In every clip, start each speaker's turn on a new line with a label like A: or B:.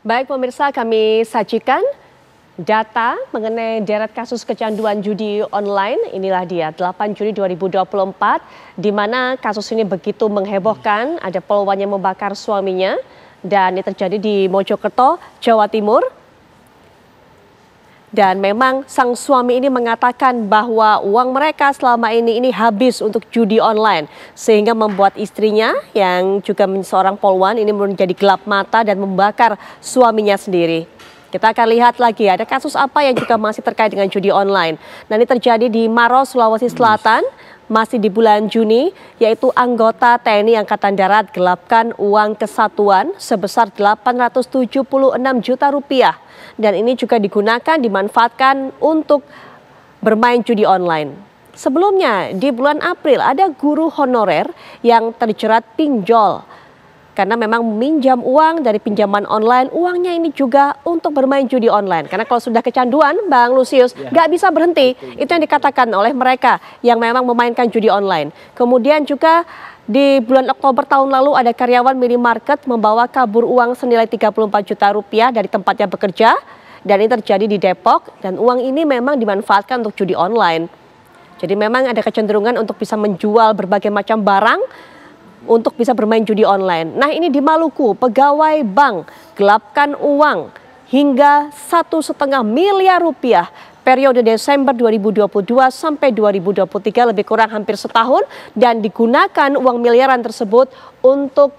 A: Baik pemirsa, kami sajikan data mengenai deret kasus kecanduan judi online. Inilah dia 8 Juni 2024, di mana kasus ini begitu menghebohkan. Ada polwan yang membakar suaminya dan ini terjadi di Mojokerto, Jawa Timur. Dan memang sang suami ini mengatakan bahwa uang mereka selama ini habis untuk judi online. Sehingga membuat istrinya yang juga seorang polwan ini menjadi gelap mata dan membakar suaminya sendiri. Kita akan lihat lagi ada kasus apa yang juga masih terkait dengan judi online. Nah, ini terjadi di Maros, Sulawesi Selatan. Masih di bulan Juni, yaitu anggota TNI Angkatan Darat gelapkan uang kesatuan sebesar 876 juta rupiah. Dan ini juga digunakan, dimanfaatkan untuk bermain judi online. Sebelumnya, di bulan April ada guru honorer yang terjerat pinjol. Karena memang meminjam uang dari pinjaman online, uangnya ini juga untuk bermain judi online. Karena kalau sudah kecanduan, Bang Lusius, nggak bisa berhenti. Itu yang dikatakan oleh mereka yang memang memainkan judi online. Kemudian juga di bulan Oktober tahun lalu ada karyawan minimarket membawa kabur uang senilai 34 juta rupiah dari tempatnya bekerja. Dan ini terjadi di Depok dan uang ini memang dimanfaatkan untuk judi online. Jadi memang ada kecenderungan untuk bisa menjual berbagai macam barang untuk bisa bermain judi online. Nah, ini di Maluku, pegawai bank gelapkan uang hingga 1,5 miliar rupiah periode Desember 2022 sampai 2023, lebih kurang hampir setahun, dan digunakan uang miliaran tersebut untuk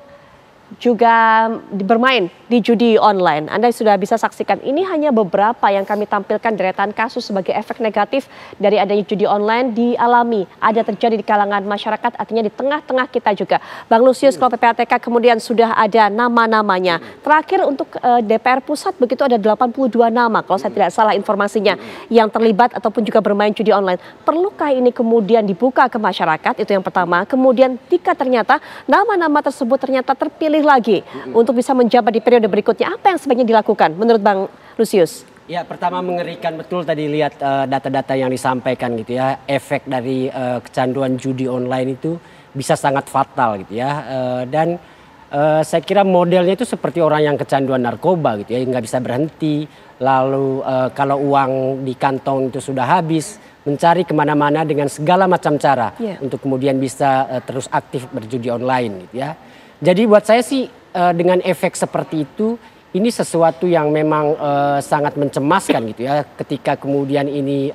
A: juga bermain di judi online. Anda sudah bisa saksikan, ini hanya beberapa yang kami tampilkan deretan kasus sebagai efek negatif dari adanya judi online dialami. Ada terjadi di kalangan masyarakat, artinya di tengah-tengah kita juga. Bang Lusius, kalau PPATK kemudian sudah ada nama-namanya. Terakhir untuk DPR Pusat begitu ada 82 nama kalau saya tidak salah informasinya yang terlibat ataupun juga bermain judi online. Perlukah ini kemudian dibuka ke masyarakat? Itu yang pertama. Kemudian jika ternyata nama-nama tersebut ternyata terpilih lagi untuk bisa menjabat di periode berikutnya, apa yang sebaiknya dilakukan menurut Bang Lusius?
B: Ya, pertama mengerikan betul tadi lihat data-data yang disampaikan gitu ya. Efek dari kecanduan judi online itu bisa sangat fatal gitu ya. Dan saya kira modelnya itu seperti orang yang kecanduan narkoba gitu ya, nggak bisa berhenti. Lalu kalau uang di kantong itu sudah habis, mencari kemana-mana dengan segala macam cara untuk kemudian bisa terus aktif berjudi online gitu ya. Jadi buat saya sih dengan efek seperti itu, ini sesuatu yang memang sangat mencemaskan gitu ya, ketika kemudian ini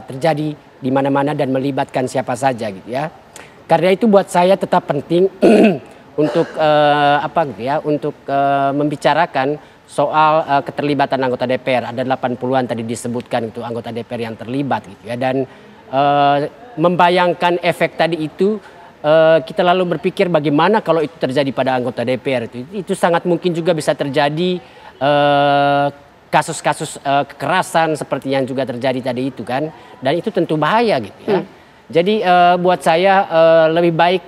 B: terjadi di mana-mana dan melibatkan siapa saja gitu ya. Karena itu buat saya tetap penting untuk untuk membicarakan soal keterlibatan anggota DPR. Ada 80-an tadi disebutkan itu anggota DPR yang terlibat gitu ya, dan membayangkan efek tadi itu. Kita lalu berpikir bagaimana kalau itu terjadi pada anggota DPR itu sangat mungkin juga bisa terjadi kasus-kasus kekerasan seperti yang juga terjadi tadi itu kan, dan itu tentu bahaya gitu ya. Jadi buat saya lebih baik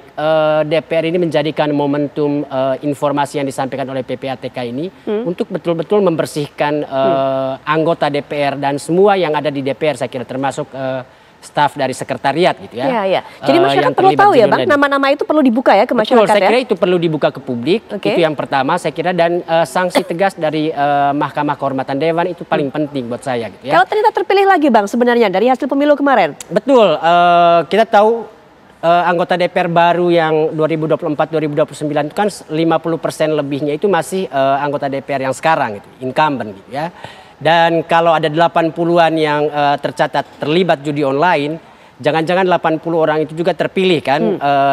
B: DPR ini menjadikan momentum informasi yang disampaikan oleh PPATK ini untuk betul-betul membersihkan anggota DPR dan semua yang ada di DPR, saya kira termasuk staf dari sekretariat gitu ya. Iya.
A: Jadi masyarakat perlu tahu ya Bang, nama-nama itu perlu dibuka ya ke masyarakat.
B: Betul, saya kira itu perlu dibuka ke publik. Itu yang pertama saya kira, dan sanksi tegas dari Mahkamah Kehormatan Dewan itu paling penting buat saya gitu ya.
A: Kalau ternyata terpilih lagi Bang sebenarnya dari hasil pemilu kemarin.
B: Betul, kita tahu anggota DPR baru yang 2024-2029 itu kan 50% lebihnya itu masih anggota DPR yang sekarang gitu, incumbent gitu ya. Dan kalau ada 80-an yang tercatat terlibat judi online, jangan-jangan 80 orang itu juga terpilih kan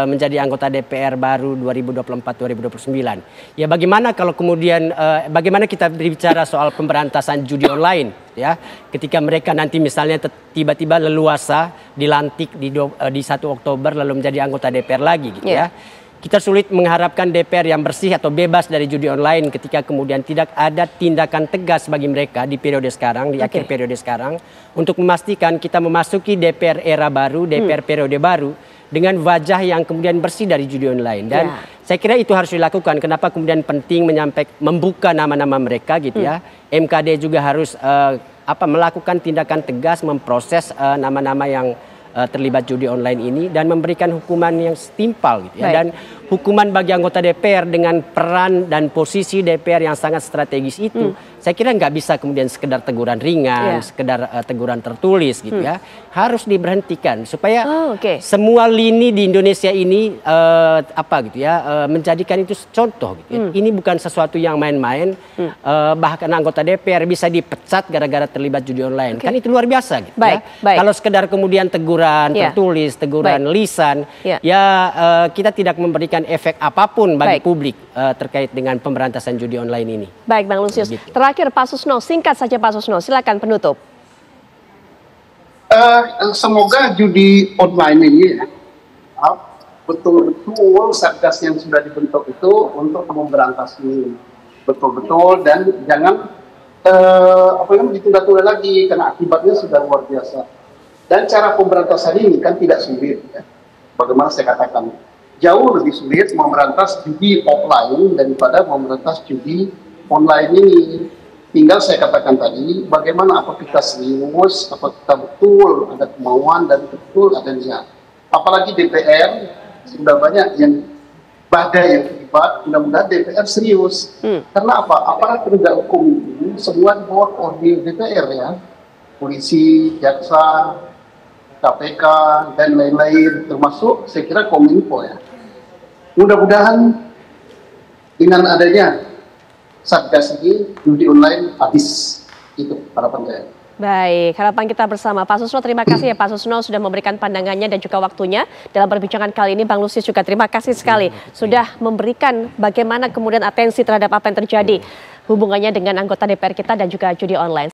B: menjadi anggota DPR baru 2024-2029. Ya bagaimana kalau kemudian bagaimana kita berbicara soal pemberantasan judi online ya, ketika mereka nanti misalnya tiba-tiba leluasa dilantik di 1 Oktober lalu menjadi anggota DPR lagi gitu ya. Kita sulit mengharapkan DPR yang bersih atau bebas dari judi online ketika kemudian tidak ada tindakan tegas bagi mereka di periode sekarang, di akhir periode sekarang, untuk memastikan kita memasuki DPR era baru, DPR periode baru dengan wajah yang kemudian bersih dari judi online. Dan saya kira itu harus dilakukan. Kenapa kemudian penting membuka nama-nama mereka gitu ya. MKD juga harus melakukan tindakan tegas, memproses nama-nama yang terlibat judi online ini dan memberikan hukuman yang setimpal gitu ya.
A: Baik.
B: Dan hukuman bagi anggota DPR dengan peran dan posisi DPR yang sangat strategis itu, saya kira nggak bisa kemudian sekedar teguran ringan, sekedar teguran tertulis gitu ya. Harus diberhentikan supaya semua lini di Indonesia ini menjadikan itu contoh gitu ya. Ini bukan sesuatu yang main-main, bahkan anggota DPR bisa dipecat gara-gara terlibat judi online. Kan itu luar biasa gitu ya. Kalau sekedar kemudian teguran tertulis, teguran lisan, kita tidak memberikan efek apapun bagi publik terkait dengan pemberantasan judi online ini.
A: Baik, Bang Lusius.
B: Begitu.
A: Terakhir Pak Susno, singkat saja Pak Susno, silakan penutup.
C: Semoga judi online ini betul-betul Satgas yang sudah dibentuk itu untuk memberantas ini betul-betul dan jangan ditunda-tunda lagi karena akibatnya sudah luar biasa. Dan cara pemberantasan ini kan tidak sulit ya. Bagaimana saya katakan, jauh lebih sulit memberantas judi offline daripada memberantas judi online ini. Tinggal saya katakan tadi, bagaimana apakah kita serius, apakah kita betul ada kemauan dan betul ada niat. Apalagi DPR sudah banyak yang badai yang terlibat, mudah-mudahan DPR serius. Karena apa? Aparat penegak hukum ini semua di bawah koordinasi DPR ya. Polisi, jaksa, KPK, dan lain-lain, termasuk saya kira Kominfo ya. Mudah-mudahan dengan adanya Satgas ini, judi online habis. Itu harapan saya.
A: Baik, harapan kita bersama. Pak Susno, terima kasih ya Pak Susno sudah memberikan pandangannya dan juga waktunya dalam perbincangan kali ini. Bang Lusius juga terima kasih sekali sudah memberikan bagaimana kemudian atensi terhadap apa yang terjadi hubungannya dengan anggota DPR kita dan juga judi online.